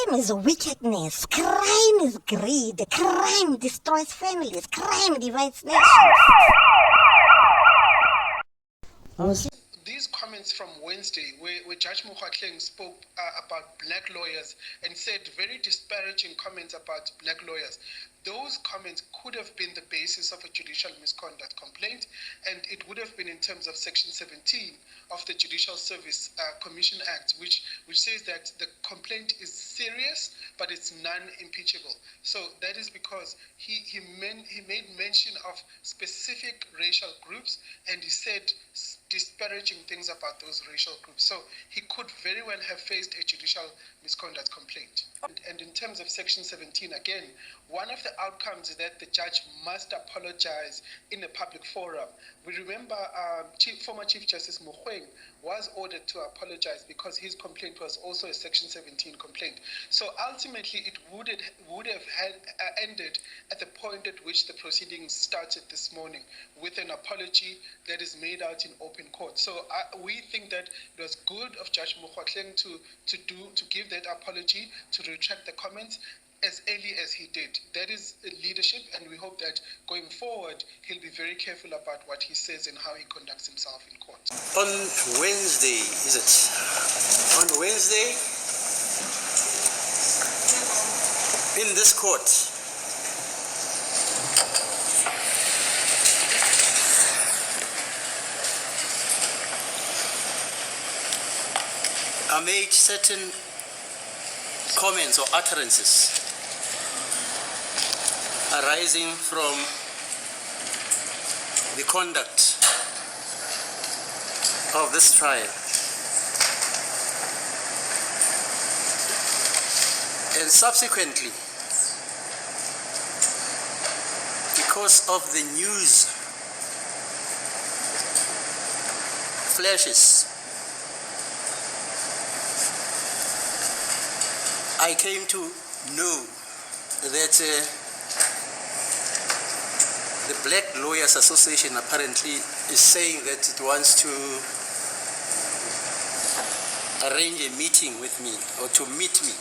Crime is wickedness. Crime is greed. Crime destroys families. Crime divides nations. These comments from Wednesday, where Judge Mokgatleng spoke about black lawyers and said very disparaging comments about black lawyers, those comments could have been the basis of a judicial misconduct complaint, and it would have been in terms of Section 17 of the Judicial Service Commission Act, which says that the complaint is serious, but it's non-impeachable. So that is because he made mention of specific racial groups, and he said disparaging things about those racial groups. So he could very well have faced a judicial misconduct complaint. And in terms of Section 17, again, one of the outcomes is that the judge must apologize in a public forum. We remember former Chief Justice Mogoeng was ordered to apologize because his complaint was also a Section 17 complaint. So ultimately, it would have ended at the point at which the proceedings started this morning, with an apology that is made out in open court. So we think that it was good of Judge Mokgatleng to give that apology, to retract the comments as early as he did. That is leadership, and we hope that going forward, he'll be very careful about what he says and how he conducts himself in court. On Wednesday, is it? On Wednesday, in this court, I made certain comments or utterances arising from the conduct of this trial. And subsequently, because of the news flashes, I came to know that the Black Lawyers Association apparently is saying that it wants to arrange a meeting with me, or to meet me.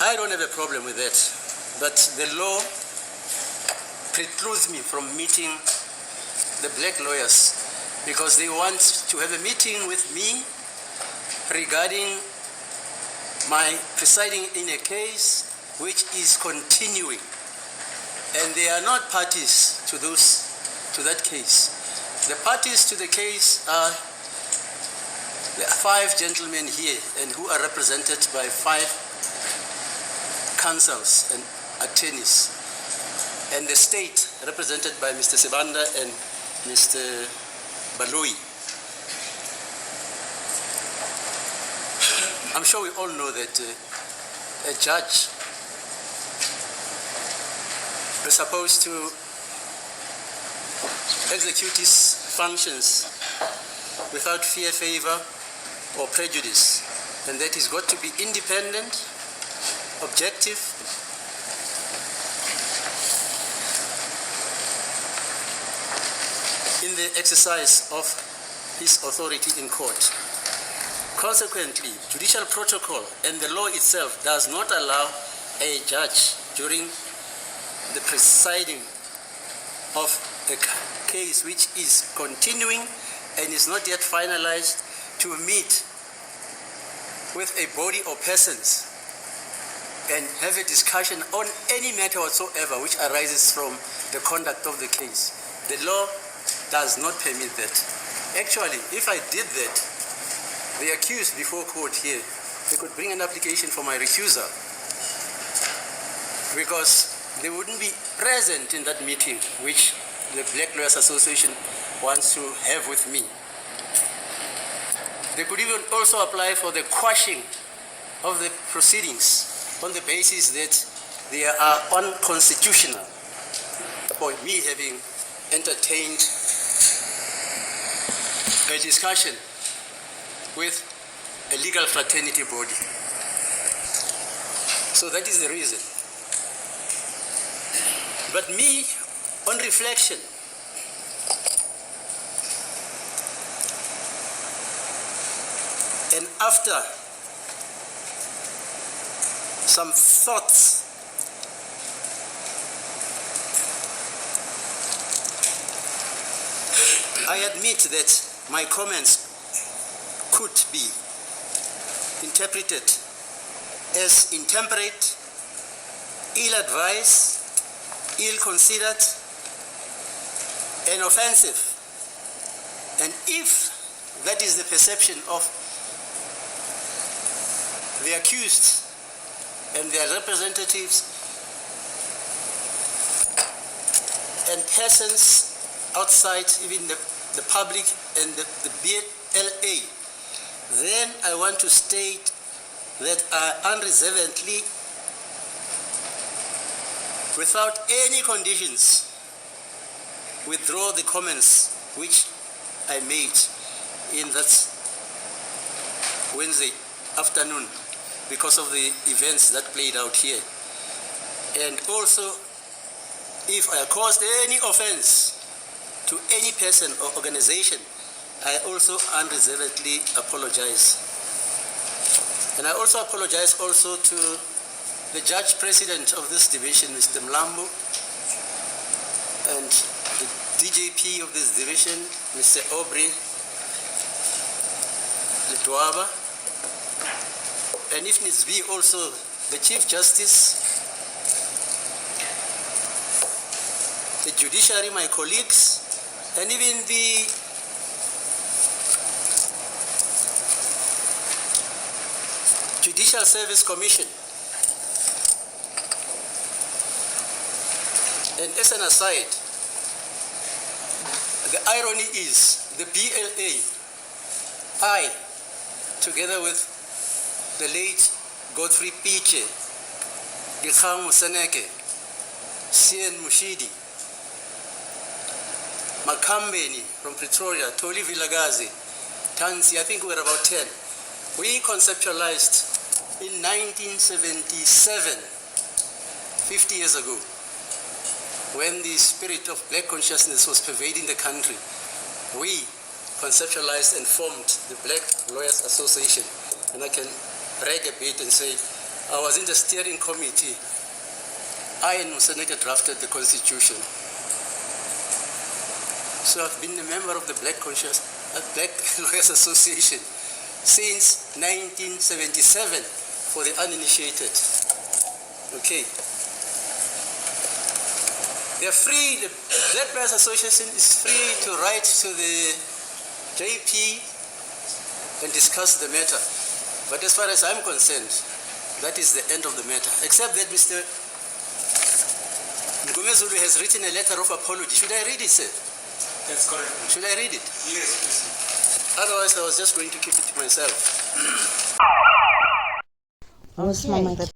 I don't have a problem with that, but the law precludes me from meeting the black lawyers because they want to have a meeting with me regarding my presiding in a case which is continuing, and they are not parties to that case. The parties to the case are the 5 gentlemen here, and who are represented by 5 counsels and attorneys, and the state represented by Mr. Sebanda and Mr. Baloi. I'm sure we all know that a judge is supposed to execute his functions without fear, favor, or prejudice, and that he's got to be independent, objective, in the exercise of his authority in court. Consequently, judicial protocol and the law itself does not allow a judge during the presiding of a case which is continuing and is not yet finalized to meet with a body of persons and have a discussion on any matter whatsoever which arises from the conduct of the case. The law does not permit that. Actually, if I did that, the accused before court here, they could bring an application for my recusal because they wouldn't be present in that meeting which the Black Lawyers Association wants to have with me. They could even also apply for the quashing of the proceedings on the basis that they are unconstitutional, upon me having entertained a discussion with a legal fraternity body. So that is the reason. But me, on reflection, And after some thoughts, I admit that my comments could be interpreted as intemperate, ill-advised, ill-considered, and offensive. And if that is the perception of the accused and their representatives and persons outside, even the public and the BLA, then I want to state that I unreservedly, without any conditions, withdraw the comments which I made in that Wednesday afternoon because of the events that played out here. And also, if I caused any offense to any person or organization, I also unreservedly apologize. And I also apologize also to the Judge President of this division, Mr. Mlambo, and the DJP of this division, Mr. Aubrey Letwaba, and if needs be also the Chief Justice, the judiciary, my colleagues, and even the Judicial Service Commission. And as an aside, the irony is the BLA, I, together with the late Godfrey Piche, Gilham Musaneke, Sien Mushidi, Makambeni from Pretoria, Toli Vilagazi, Tansi, I think we were about 10. We conceptualized in 1977, 50 years ago, when the spirit of black consciousness was pervading the country, we conceptualized and formed the Black Lawyers Association. And I can brag a bit and say, I was in the steering committee. I and Musaneke drafted the constitution. So I've been a member of the Black Lawyers Association since 1977 for the uninitiated. Okay. They're free, the Black Lawyers Association is free to write to the JP and discuss the matter. But as far as I'm concerned, that is the end of the matter. Except that Mr. Ngumezulu has written a letter of apology. Should I read it, sir? That's correct. Should I read it? Yes, please. Otherwise, I was just going to keep it to myself. Okay.